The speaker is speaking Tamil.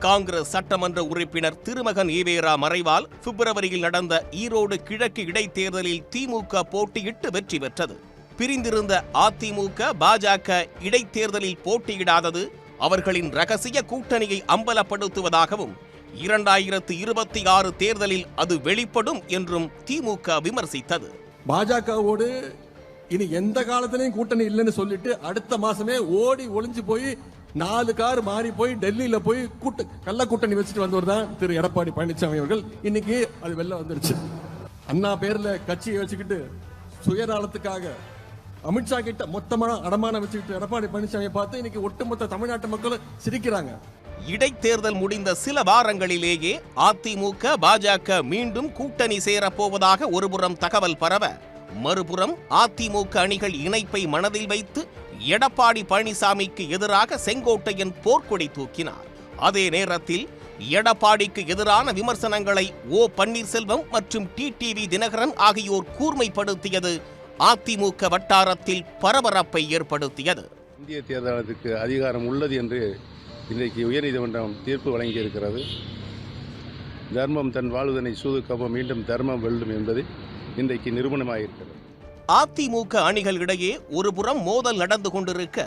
காங்கிரஸ் சட்டமன்ற உறுப்பினர் திருமகன் ஈவேரா மறைவால் பிப்ரவரியில் நடந்த ஈரோடு கிழக்கு இடைத்தேர்தலில் திமுக போட்டியிட்டு வெற்றி பெற்றது. பிரிந்திருந்த அதிமுக பாஜக இடைத்தேர்தலில் போட்டியிடாதது அவர்களின் ரகசிய கூட்டணியை அம்பலப்படுத்துவதாகவும் 2026 தேர்தலில் அது வெளிப்படும் என்றும் திமுக விமர்சித்தது. பாஜகவோடு இனி எந்த காலத்திலையும் கூட்டணி இல்லைன்னு சொல்லிட்டு அடுத்த மாசமே ஓடி ஒளிஞ்சு போய் 4 கார் மாறி போய் டெல்லியில போய் கள்ள கூட்டணி வச்சுட்டு வந்தவர் தான் திரு எடப்பாடி பழனிசாமி அவர்கள். இன்னைக்கு அது வெளில வந்துருச்சு. அண்ணா பேர்ல கட்சியை வச்சுக்கிட்டு சுயநலத்துக்காக அமித்ஷா கிட்ட மொத்தமா அடமான வச்சுக்கிட்டு எடப்பாடி பழனிசாமியை பார்த்து இன்னைக்கு ஒட்டுமொத்த தமிழ்நாட்டு மக்களும் சிரிக்கிறாங்க. இடைத்தேர்தல் முடிந்த சில வாரங்களிலேயே அதிமுக பாஜக மீண்டும் கூட்டணி சேரப்போவதாக ஒருபுறம் தகவல் பரவ, மறுபுறம் அதிமுக அணிகள் இணைப்பை மனதில் வைத்து எடப்பாடி பழனிசாமிக்கு எதிராக செங்கோட்டையன் போர்க்கொடி தூக்கினார். அதே நேரத்தில் எடப்பாடிக்கு எதிரான விமர்சனங்களை ஓ பன்னீர்செல்வம் மற்றும் டிடிவி தினகரன் ஆகியோர் கூர்மைப்படுத்தியது அதிமுக வட்டாரத்தில் பரபரப்பை ஏற்படுத்தியது. இந்திய தேர்தல் ஆணையத்துக்கு அதிகாரம் உள்ளது என்று இன்றைக்கு உயர்நீதிமன்றம் தீர்ப்பு வழங்கியிருக்கிறது. தர்மம் தன் வாழ்வதனை சூதுக்கப்ப மீண்டும் தர்மம் வெல்லும் என்பது இன்றைக்கு நிரூபணமாயிருக்கிறது. அதிமுக அணிகள் இடையே ஒருபுறம் மோதல் நடந்து கொண்டிருக்க,